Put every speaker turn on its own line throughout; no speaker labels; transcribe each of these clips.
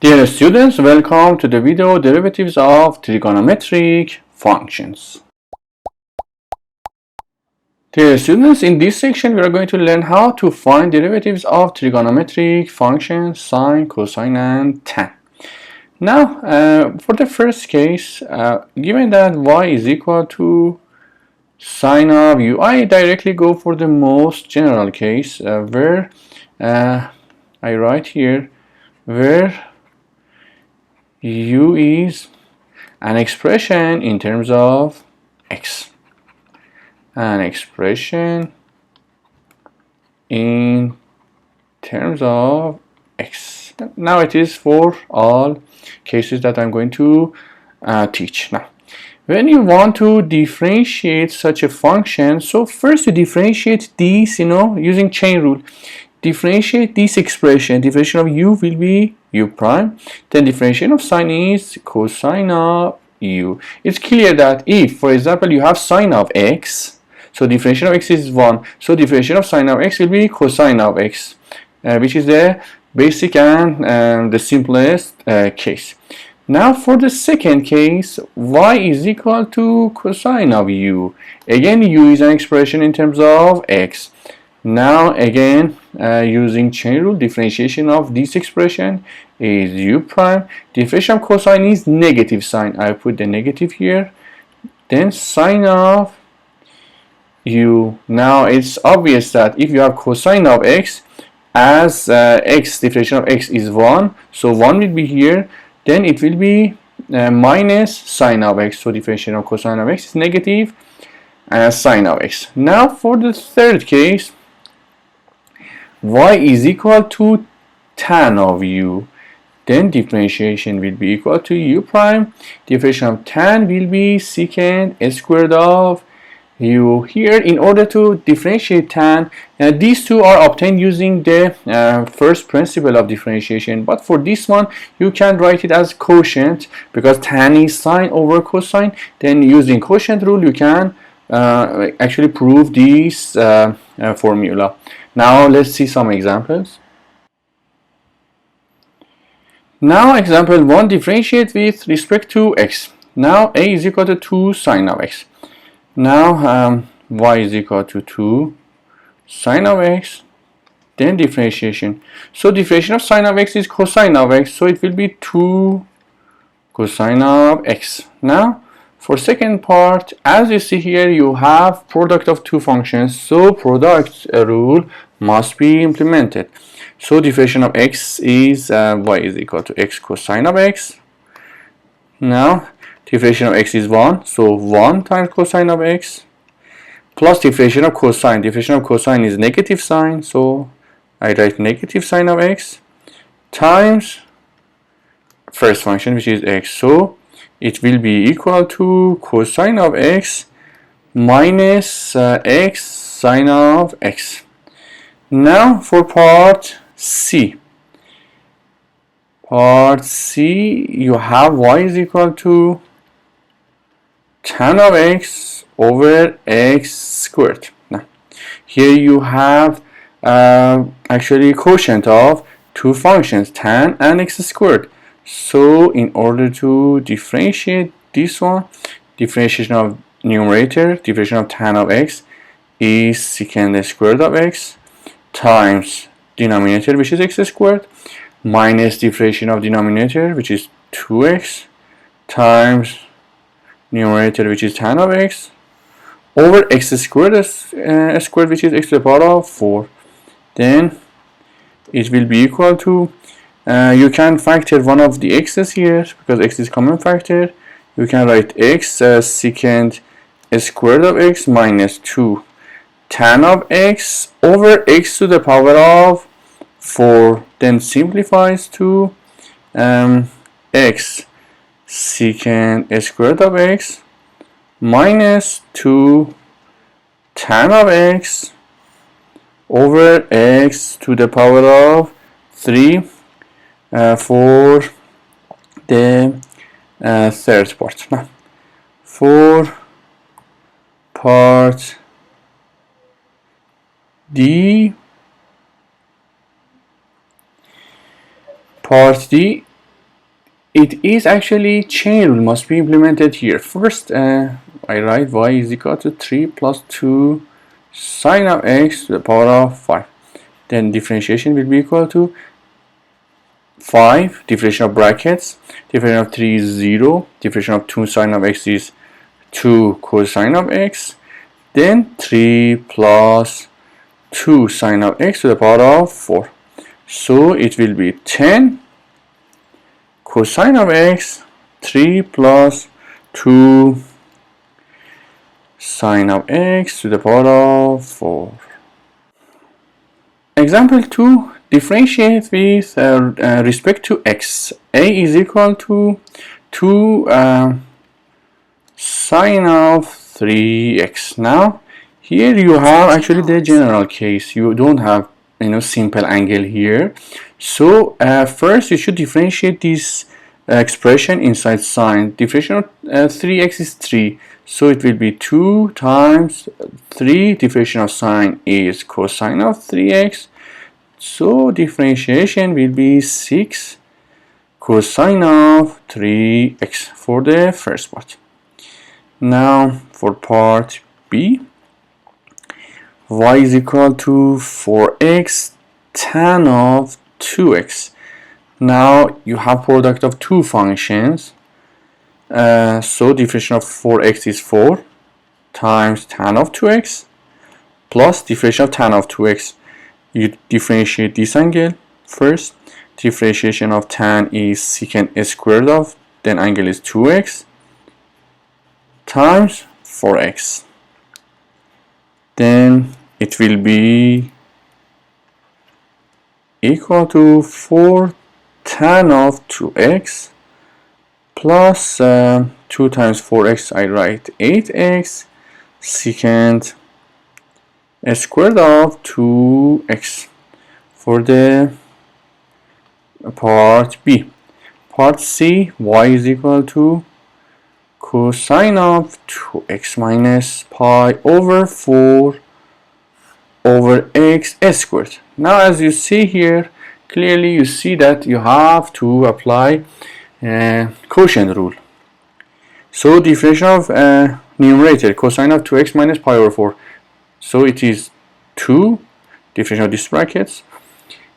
Dear students, welcome to the video derivatives of trigonometric functions. Dear students, in this section we are going to learn how to find derivatives of trigonometric functions sine, cosine and tan. Now, for the first case, given that y is equal to sine of u, I directly go for the most general case where I write here where u is an expression in terms of x. An expression in terms of x. Now it is for all cases that I'm going to teach. Now, when you want to differentiate such a function, so first you differentiate these, using chain rule. Differentiate this expression. Differentiation of u will be u prime. Then differentiation of sine is cosine of u. It's clear that if, for example, you have sine of x, so differentiation of x is 1. So differentiation of sine of x will be cosine of x, which is the basic and the simplest case. Now for the second case, y is equal to cosine of u. Again, u is an expression in terms of x. Now again, using chain rule, differentiation of this expression is u prime. Differentiation of cosine is negative sine. I put the negative here. Then sine of u. Now it's obvious that if you have cosine of x, as x, differentiation of x is 1, so 1 will be here. Then it will be minus sine of x. So differentiation of cosine of x is negative sine of x. Now for the third case, y is equal to tan of u. Then differentiation will be equal to u prime. Differentiation of tan will be secant squared of u. Here, in order to differentiate tan, these two are obtained using the first principle of differentiation. But for this one, you can write it as quotient because tan is sine over cosine. Then using quotient rule, you can actually prove this formula. Now let's see some examples. Now example 1, differentiate with respect to x. Now a is equal to 2 sine of x. Now y is equal to 2 sine of x. Then differentiation. So differentiation of sine of x is cosine of x. So it will be 2 cosine of x. Now for second part, as you see here, you have product of two functions, so product rule must be implemented. So differentiation of x is y is equal to x cosine of x. Now differentiation of x is 1, so 1 times cosine of x plus differentiation of cosine. Differentiation of cosine is negative sine, so I write negative sine of x times first function, which is x. So it will be equal to cosine of x minus x sine of x. Now for part C. Part C, you have y is equal to tan of x over x squared. Now, here you have actually quotient of two functions, tan and x squared. So in order to differentiate this one, differentiation of numerator, differentiation of tan of x is secant squared of x times denominator, which is x squared, minus differentiation of denominator, which is 2x, times numerator, which is tan of x, over x squared, squared, which is x to the power of 4. Then it will be equal to, you can factor one of the x's here because x is common factor. You can write x secant squared of x minus 2 tan of x over x to the power of 4. Then simplifies to x secant squared of x minus 2 tan of x over x to the power of 3 for the third part. Now, for part D, it is actually chain rule must be implemented here. First, I write y is equal to 3 plus 2 sine of x to the power of 5. Then differentiation will be equal to 5, differentiation of brackets, differentiation of 3 is 0, differentiation of 2 sine of x is 2 cosine of x, then 3 plus 2 sine of x to the power of 4. So it will be 10 cosine of x, 3 plus 2 sine of x to the power of 4. Example 2, differentiate with respect to x. A is equal to 2 sine of 3x. Now here you have actually the general case. You don't have simple angle here. So first you should differentiate this expression inside sine. Differentiation of 3x is 3. So it will be 2 times 3. Differentiation of sine is cosine of 3x. So differentiation will be 6 cosine of 3x for the first part. Now for part B, y is equal to 4x tan of 2x. Now you have product of two functions. So differentiation of 4x is 4 times tan of 2x plus differentiation of tan of 2x. You differentiate this angle first. Differentiation of tan is secant squared of, then angle is 2x times 4x. Then it will be equal to 4 tan of 2x plus 2 times 4x, I write 8x secant squared of 2x for the part B. Part C, y is equal to cosine of 2x minus pi over 4 over x squared. Now as you see here, clearly you see that you have to apply quotient rule. So differentiation of numerator, cosine of 2x minus pi over 4. So it is 2, differentiation of these brackets.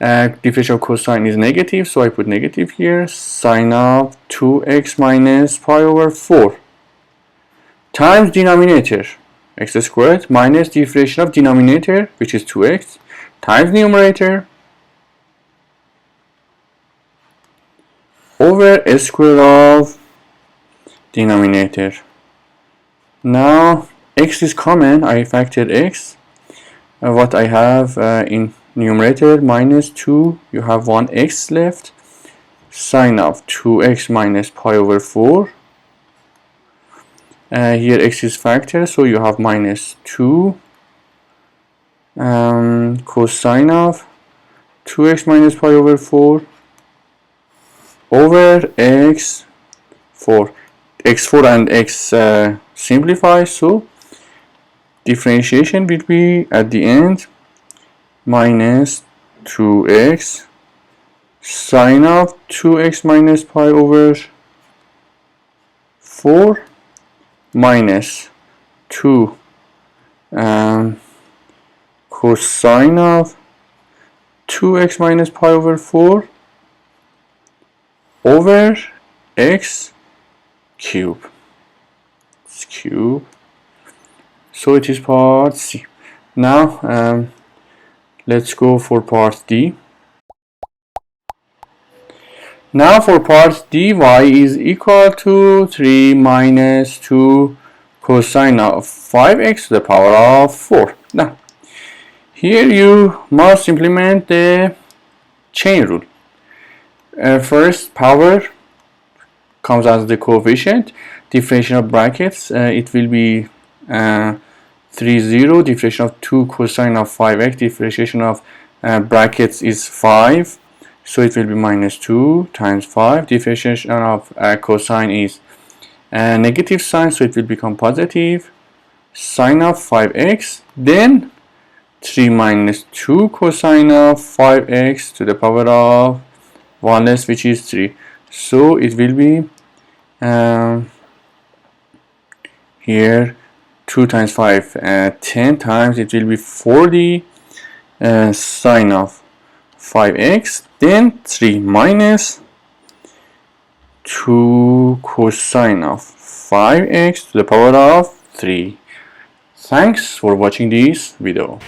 Differential of cosine is negative, so I put negative here. Sine of 2x minus pi over 4 times denominator, x squared, minus differentiation of denominator, which is 2x, times numerator over s squared of denominator. Now x is common, I factored x. What I have in numerator minus 2, you have 1x left. Sine of 2x minus pi over 4. Here x is factor, so you have minus 2 cosine of 2x minus pi over 4 over x4. x4 and x simplify, so differentiation will be at the end minus 2x sine of 2x minus pi over 4 minus 2 cosine of 2x minus pi over 4 over x cube. It's cube. So it is part C. Now let's go for part D. Now for part D, y is equal to 3 minus 2 cosine of 5x to the power of 4. Now here you must implement the chain rule. First, power comes as the coefficient. Differentiation of brackets, it will be 3, 0. Differentiation of 2 cosine of 5x. Differentiation of brackets is 5. So it will be minus 2 times 5. Differentiation of cosine is negative sign, so it will become positive. Sine of 5x. Then 3 minus 2 cosine of 5x to the power of 1 less, which is 3. So it will be here 2 times 5, 10 times, it will be 40 sine of 5x, then 3 minus 2 cosine of 5x to the power of 3. Thanks for watching this video.